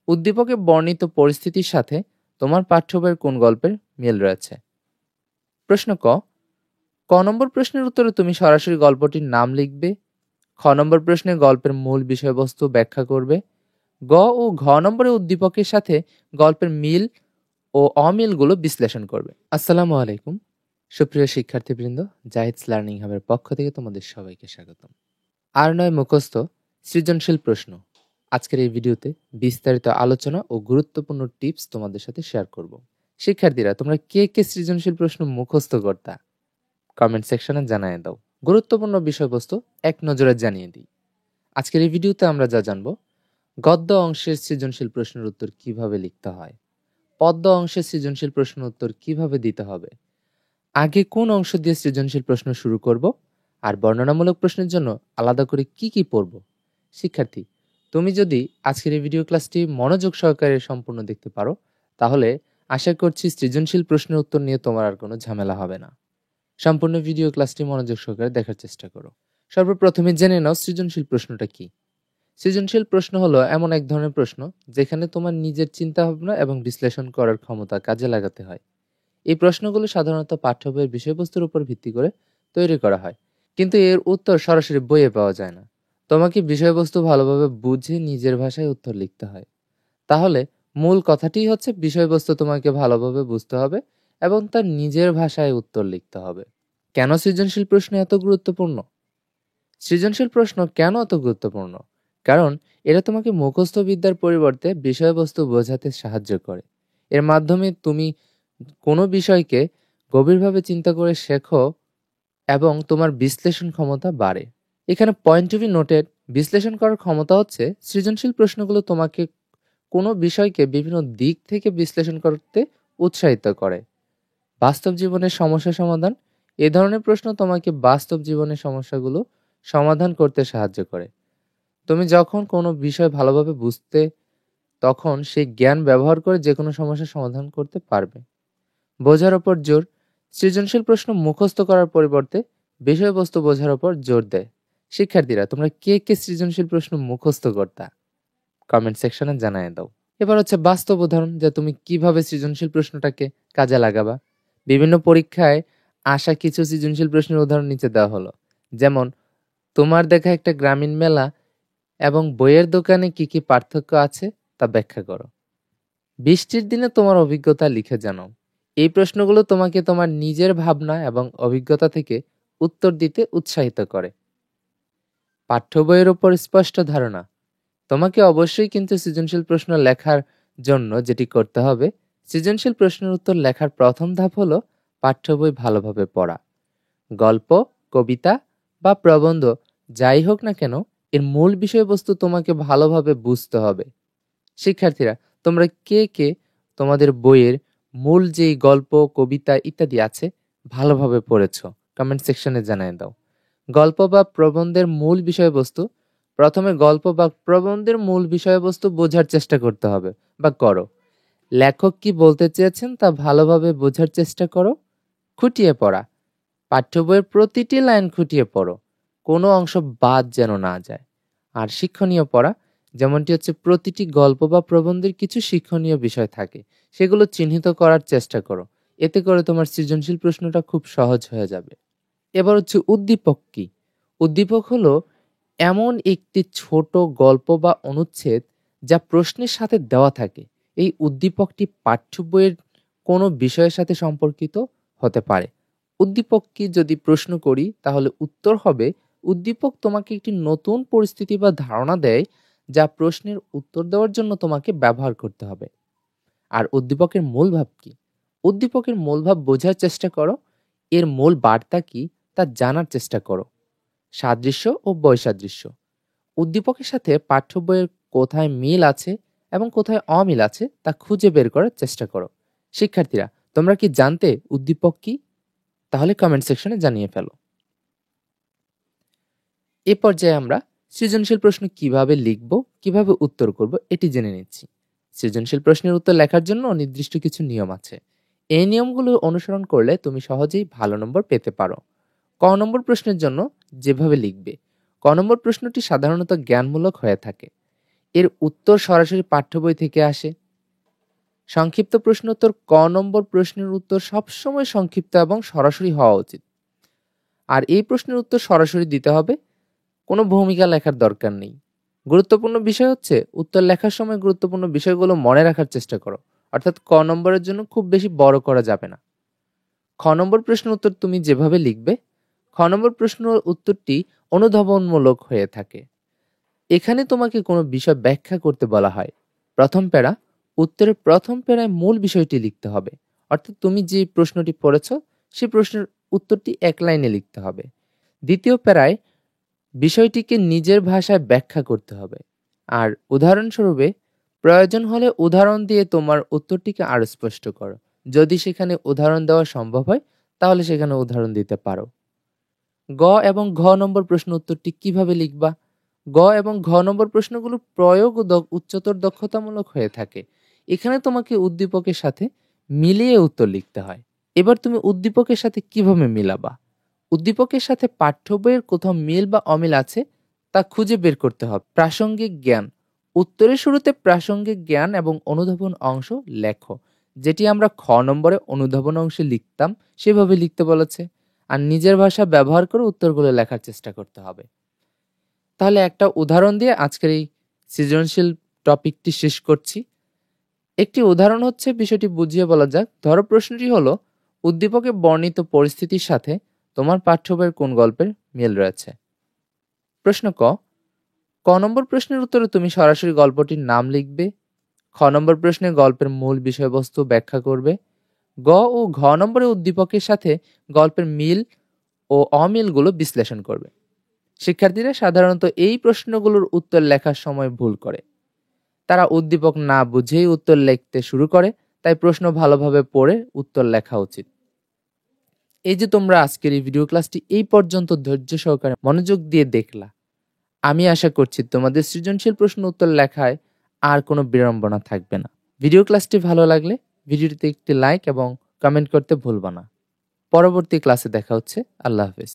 উদ্দীপকে বর্ণিত পরিস্থিতির সাথে তোমার পাঠ্য বইয়ের কোন গল্পের মিল রয়েছে? প্রশ্ন ক নম্বর প্রশ্নের উত্তরে তুমি সরাসরি গল্পটির নাম লিখবে। খ নম্বর প্রশ্নে গল্পের মূল বিষয়বস্তু ব্যাখ্যা করবে। গ ও ঘ নম্বরে উদ্দীপকের সাথে গল্পের মিল ও অমিলগুলো বিশ্লেষণ করবে। আসসালামু আলাইকুম সুপ্রিয় শিক্ষার্থীবৃন্দ, জাহিদস লার্নিং হাবের পক্ষ থেকে তোমাদের সবাইকে স্বাগতম। আর নয় মুখস্থ সৃজনশীল প্রশ্ন। আজকের এই ভিডিওতে বিস্তারিত আলোচনা ও গুরুত্বপূর্ণ টিপস তোমাদের সাথে শেয়ার করব। শিক্ষার্থীরা, তোমরা কে কে সৃজনশীল প্রশ্ন মুখস্থ করতা কমেন্ট সেকশনে জানিয়ে দাও। গুরুত্বপূর্ণ বিষয়বস্তু এক নজরে জানিয়ে দিই। আজকের এই ভিডিওতে আমরা যা জানবো: গদ্য অংশের সৃজনশীল প্রশ্নের উত্তর কিভাবে লিখতে হয়, পদ্য অংশের সৃজনশীল প্রশ্নের উত্তর কিভাবে দিতে হবে, আগে কোন অংশ দিয়ে সৃজনশীল প্রশ্ন শুরু করব, আর বর্ণনামূলক প্রশ্নের জন্য আলাদা করে কি কি পড়ব। শিক্ষার্থী, তুমি যদি আজকের এই ভিডিও ক্লাসটি মনোযোগ সহকারে সম্পূর্ণ দেখতে পারো, তাহলে আশা করছি সৃজনশীল প্রশ্নের উত্তর নিয়ে তোমার আর কোনো ঝামেলা হবে না। সম্পূর্ণ ভিডিও ক্লাসটি মনোযোগ সহকারে দেখার চেষ্টা করো। সর্বপ্রথমে জেনে নাও সৃজনশীল প্রশ্নটা কি। সৃজনশীল প্রশ্ন হলো এমন এক ধরনের প্রশ্ন যেখানে তোমার নিজের চিন্তা ভাবনা এবং বিশ্লেষণ করার ক্ষমতা কাজে লাগাতে হয়। এই প্রশ্নগুলো সাধারণত পাঠ্য বইয়ের বিষয়বস্তুর উপর ভিত্তি করে তৈরি করা হয়, কিন্তু এর উত্তর সরাসরি বইয়ে পাওয়া যায় না। তোমাকে বিষয়বস্তু ভালোভাবে বুঝে নিজের ভাষায় উত্তর লিখতে হয়। তাহলে মূল কথাটি হচ্ছে বিষয়বস্তু তোমাকে ভালোভাবে বুঝতে হবে এবং তার নিজের ভাষায় উত্তর লিখতে হবে। কেন সৃজনশীল প্রশ্ন এত গুরুত্বপূর্ণ? সৃজনশীল প্রশ্ন কেন এত গুরুত্বপূর্ণ? কারণ এরা তোমাকে মুখস্থ বিদ্যার পরিবর্তে বিষয়বস্তু বোঝাতে সাহায্য করে। এর মাধ্যমে তুমি কোনো বিষয়কে গভীরভাবে চিন্তা করে শেখো এবং তোমার বিশ্লেষণ ক্ষমতা বাড়ে। এখানে পয়েন্ট টু বি নোটেড, বিশ্লেষণ করার ক্ষমতা হচ্ছে সৃজনশীল প্রশ্নগুলো তোমাকে কোনো বিষয়কে বিভিন্ন দিক থেকে বিশ্লেষণ করতে উৎসাহিত করে। বাস্তব জীবনের সমস্যা সমাধান, এ ধরনের প্রশ্ন তোমাকে বাস্তব জীবনের সমস্যাগুলো সমাধান করতে সাহায্য করে। তুমি যখন কোনো বিষয় ভালোভাবে বুঝতে, তখন সেই জ্ঞান ব্যবহার করে যে কোনো সমস্যার সমাধান করতে পারবে। বোঝার ওপর জোর, সৃজনশীল প্রশ্ন মুখস্থ করার পরিবর্তে বিষয়বস্তু বোঝার ওপর জোর দেয়। শিক্ষার্থীরা, তোমরা কে কে সৃজনশীল প্রশ্ন মুখস্থ করতা কমেন্ট সেকশনে জানিয়ে দাও। এবার হচ্ছে বাস্তব উদাহরণ, যে তুমি কিভাবে সৃজনশীল প্রশ্নটাকে কাজে লাগাবা। বিভিন্ন পরীক্ষায় আসা কিছু সৃজনশীল প্রশ্নের উদাহরণ নিচে দেওয়া হলো। যেমন, তোমার দেখা একটা গ্রামীণ মেলা এবং বইয়ের দোকানে কি কি পার্থক্য আছে তা ব্যাখ্যা করো। বৃষ্টির দিনে তোমার অভিজ্ঞতা লিখে জানাও। এই প্রশ্নগুলো তোমাকে তোমার নিজের ভাবনা এবং অভিজ্ঞতা থেকে উত্তর দিতে উৎসাহিত করে। পাঠ্য বইয়ের ওপর স্পষ্ট ধারণা, তোমাকে অবশ্যই কিন্তু সৃজনশীল প্রশ্ন লেখার জন্য যেটি করতে হবে, সৃজনশীল প্রশ্নের উত্তর লেখার প্রথম ধাপ হলো পাঠ্য বই ভালোভাবে পড়া। গল্প, কবিতা বা প্রবন্ধ যাই হোক না কেন, এর মূল বিষয়বস্তু তোমাকে ভালোভাবে বুঝতে হবে। শিক্ষার্থীরা, তোমরা কে কে তোমাদের বইয়ের মূল যেই গল্প, কবিতা ইত্যাদি আছে ভালোভাবে পড়েছ কমেন্ট সেকশনে জানিয়ে দাও। গল্প বা প্রবন্ধের মূল বিষয়বস্তু, প্রথমে গল্প বা প্রবন্ধের মূল বিষয়বস্তু বোঝার চেষ্টা করতে হবে বা করো। লেখক কি বলতে চেয়েছেন তা ভালোভাবে বোঝার চেষ্টা করো। খুঁটিয়ে পড়া, পাঠ্য বইয়ের প্রতিটি লাইন খুঁটিয়ে পড়ো, কোনো অংশ বাদ যেন না যায়। আর শিক্ষণীয় পড়া, যেমনটি হচ্ছে প্রতিটি গল্প বা প্রবন্ধের কিছু শিক্ষণীয় বিষয় থাকে, সেগুলো চিহ্নিত করার চেষ্টা করো। এতে করে তোমার সৃজনশীল প্রশ্নটা খুব সহজ হয়ে যাবে। এবার হচ্ছে উদ্দীপক কি। উদ্দীপক হলো এমন একটি ছোট গল্প বা অনুচ্ছেদ যা প্রশ্নের সাথে দেওয়া থাকে। এই উদ্দীপকটি পাঠ্য বইয়ের কোনো বিষয়ের সাথে সম্পর্কিত হতে পারে। উদ্দীপক কি যদি প্রশ্ন করি, তাহলে উত্তর হবে উদ্দীপক তোমাকে একটি নতুন পরিস্থিতি বা ধারণা দেয় যা প্রশ্নের উত্তর দেওয়ার জন্য তোমাকে ব্যবহার করতে হবে। আর উদ্দীপকের মূল ভাব কি? উদ্দীপকের মূল ভাব বোঝার চেষ্টা করো, এর মূল বার্তা কি তা জানার চেষ্টা করো। সাদৃশ্য ও বৈসাদৃশ্য, উদ্দীপকের সাথে পাঠ্য বইয়ের কোথায় মিল আছে এবং কোথায় অমিল আছে তা খুঁজে বের করার চেষ্টা করো। শিক্ষার্থীরা, তোমরা কি জানতে উদ্দীপক কি? তাহলে কমেন্ট সেকশনে জানিয়ে ফেলো। এ পর্যায়ে আমরা সৃজনশীল প্রশ্ন কিভাবে লিখব, কিভাবে উত্তর করব এটি জেনে নিচ্ছি। সৃজনশীল প্রশ্নের উত্তর লেখার জন্য নির্দিষ্ট কিছু নিয়ম আছে। এই নিয়মগুলো অনুসরণ করলে তুমি সহজেই ভালো নম্বর পেতে পারো। ক নম্বর প্রশ্নের জন্য যেভাবে লিখবে। ক নম্বর প্রশ্নটি সাধারণত জ্ঞানমূলক হয়ে থাকে। এর উত্তর সরাসরি পাঠ্য বই থেকে আসে। সংক্ষিপ্ত প্রশ্ন উত্তর ক নম্বর প্রশ্নের উত্তর সবসময় সংক্ষিপ্ত এবং সরাসরি হওয়া উচিত। আর এই প্রশ্নের উত্তর সরাসরি দিতে হবে, কোনো ভূমিকা লেখার দরকার নেই। গুরুত্বপূর্ণ বিষয় হচ্ছে উত্তর লেখার সময় গুরুত্বপূর্ণ বিষয়গুলো মনে রাখার চেষ্টা করো, অর্থাৎ ক নম্বরের জন্য খুব বেশি বড় করা যাবে না। খ নম্বর প্রশ্নের উত্তর তুমি যেভাবে লিখবে, খ নম্বর প্রশ্নের উত্তরটি অনুধাবনমূলক হয়ে থাকে। এখানে তোমাকে কোনো বিষয় ব্যাখ্যা করতে বলা হয়। প্রথম প্যারা, উত্তরের প্রথম প্যারায় মূল বিষয়টি লিখতে হবে, অর্থাৎ তুমি যে প্রশ্নটি পড়েছ সেই প্রশ্নের উত্তরটি এক লাইনে লিখতে হবে। দ্বিতীয় প্যারায় বিষয়টিকে নিজের ভাষায় ব্যাখ্যা করতে হবে। আর উদাহরণস্বরূপে প্রয়োজন হলে উদাহরণ দিয়ে তোমার উত্তরটিকে আরো স্পষ্ট করো। যদি সেখানে উদাহরণ দেওয়া সম্ভব হয় তাহলে সেখানে উদাহরণ দিতে পারো। গ এবং ঘ নম্বর প্রশ্ন উত্তরটি কিভাবে লিখবা? গ এবং ঘ নম্বর প্রশ্নগুলো প্রয়োগ ও উচ্চতর দক্ষতামূলক হয়ে থাকে। এখানে তোমাকে উদ্দীপকের সাথে মিলিয়ে উত্তর লিখতে হয়। এবার তুমি উদ্দীপকের সাথে কিভাবে মিলাবা? উদ্দীপকের সাথে পাঠ্য বইয়ের কোথাও মিল বা অমিল আছে তা খুঁজে বের করতে হবে। প্রাসঙ্গিক জ্ঞান, উত্তরের শুরুতে প্রাসঙ্গিক জ্ঞান এবং অনুধাবন অংশ লেখো, যেটি আমরা খ নম্বরে অনুধাবন অংশে লিখতাম সেভাবে লিখতে বলেছে। আর নিজের ভাষা ব্যবহার করে উত্তরগুলো লেখার চেষ্টা করতে হবে। তাহলে একটা উদাহরণ দিয়ে আজকের এই সৃজনশীল টপিকটি শেষ করছি। একটি উদাহরণ হচ্ছে, বিষয়টি বুঝিয়ে বলা যাক। ধরো প্রশ্নটি হলো, উদ্দীপকে বর্ণিত পরিস্থিতির সাথে তোমার পাঠ্য বইয়ের কোন গল্পের মিল রয়েছে? প্রশ্ন ক, ক নম্বর প্রশ্নের উত্তরে তুমি সরাসরি গল্পটির নাম লিখবে। খ নম্বর প্রশ্নে গল্পের মূল বিষয়বস্তু ব্যাখ্যা করবে। গ ও ঘ নম্বরে উদ্দীপকের সাথে গল্পের মিল ও অমিলগুলো বিশ্লেষণ করবে। শিক্ষার্থীরা সাধারণত এই প্রশ্নগুলোর উত্তর লেখার সময় ভুল করে। তারা উদ্দীপক না বুঝেই উত্তর লিখতে শুরু করে, তাই প্রশ্ন ভালোভাবে পড়ে উত্তর লেখা উচিত। এই যে তোমরা আজকের এই ভিডিও ক্লাসটি এই পর্যন্ত ধৈর্য সহকারে মনোযোগ দিয়ে দেখলা, আমি আশা করছি তোমাদের সৃজনশীল প্রশ্ন উত্তর লেখায় আর কোনো বিড়ম্বনা থাকবে না। ভিডিও ক্লাসটি ভালো লাগলে ভিডিওটিতে একটি লাইক এবং কমেন্ট করতে ভুলবা না। পরবর্তী ক্লাসে দেখা হচ্ছে। আল্লাহ হাফেজ।